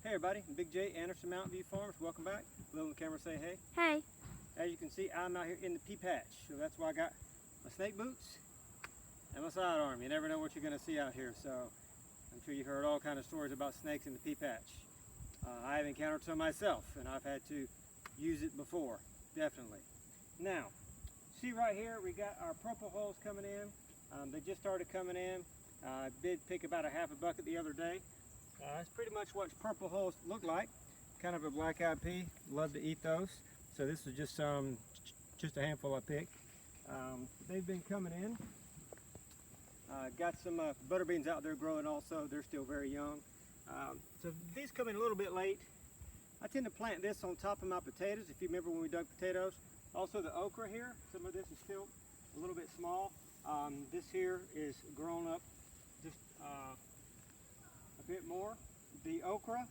Hey everybody, Big J, Anderson Mountain View Farms. Welcome back. Blow on the camera, say hey. Hey. As you can see, I'm out here in the pea patch. So that's why I got my snake boots and my sidearm. You never know what you're going to see out here. So I'm sure you've heard all kinds of stories about snakes in the pea patch. I have encountered some myself, and I've had to use it before, definitely. Now, see right here, we got our purple holes coming in. They just started coming in. I did pick about a half a bucket the other day. That's pretty much what purple holes look like. Kind of a black-eyed pea. Love to eat those. So this is just a handful I picked. They've been coming in. Got some butter beans out there growing also. They're still very young. So these come in a little bit late. I tend to plant this on top of my potatoes, if you remember when we dug potatoes. Also the okra here, some of this is still a little bit small. This here is grown up just a bit more. The okra,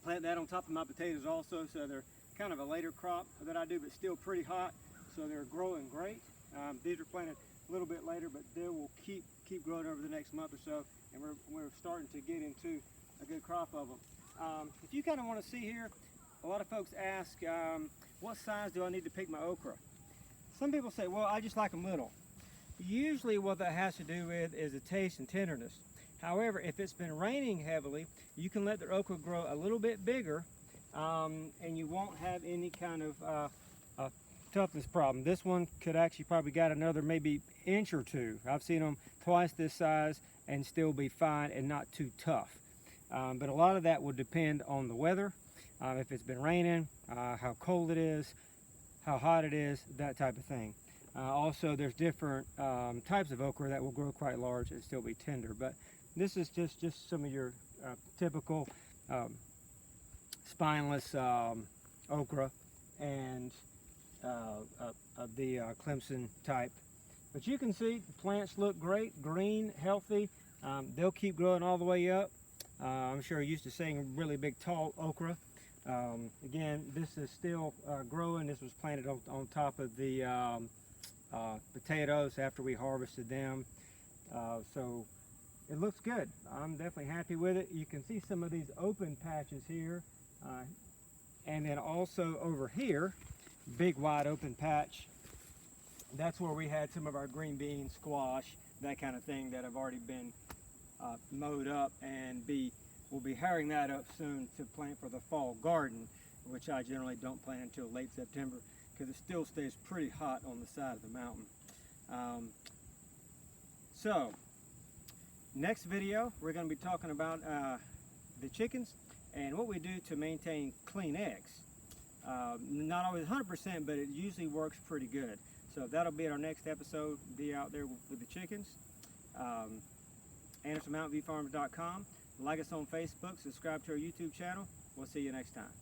plant that on top of my potatoes also, so they're kind of a later crop that I do, but still pretty hot, so they're growing great. These are planted a little bit later, but they will keep growing over the next month or so, and we're starting to get into a good crop of them. If you kind of want to see here, a lot of folks ask, what size do I need to pick my okra? Some people say, well, I just like them little. Usually what that has to do with is the taste and tenderness. However, if it's been raining heavily, you can let the okra grow a little bit bigger, and you won't have any kind of toughness problem. This one could actually probably got another maybe inch or two. I've seen them twice this size and still be fine and not too tough. But a lot of that will depend on the weather, if it's been raining, how cold it is, how hot it is, that type of thing. Also, there's different types of okra that will grow quite large and still be tender. But this is just some of your typical spineless okra and of the Clemson type. But you can see the plants look great, green, healthy. They'll keep growing all the way up. I'm sure you're used to seeing really big, tall okra. Again, this is still growing. This was planted on top of the potatoes after we harvested them. So it looks good. I'm definitely happy with it. You can see some of these open patches here. And then also over here, big wide open patch. That's where we had some of our green beans, squash, that kind of thing that have already been mowed up, and we'll be hiring that up soon to plant for the fall garden, which I generally don't plant until late September because it still stays pretty hot on the side of the mountain. So next video we're going to be talking about the chickens and what we do to maintain clean eggs. Not always 100%, but it usually works pretty good. So that'll be in our next episode. Be out there with the chickens. AndersonMountainViewFarms.com. Like us on Facebook, subscribe to our YouTube channel. We'll see you next time.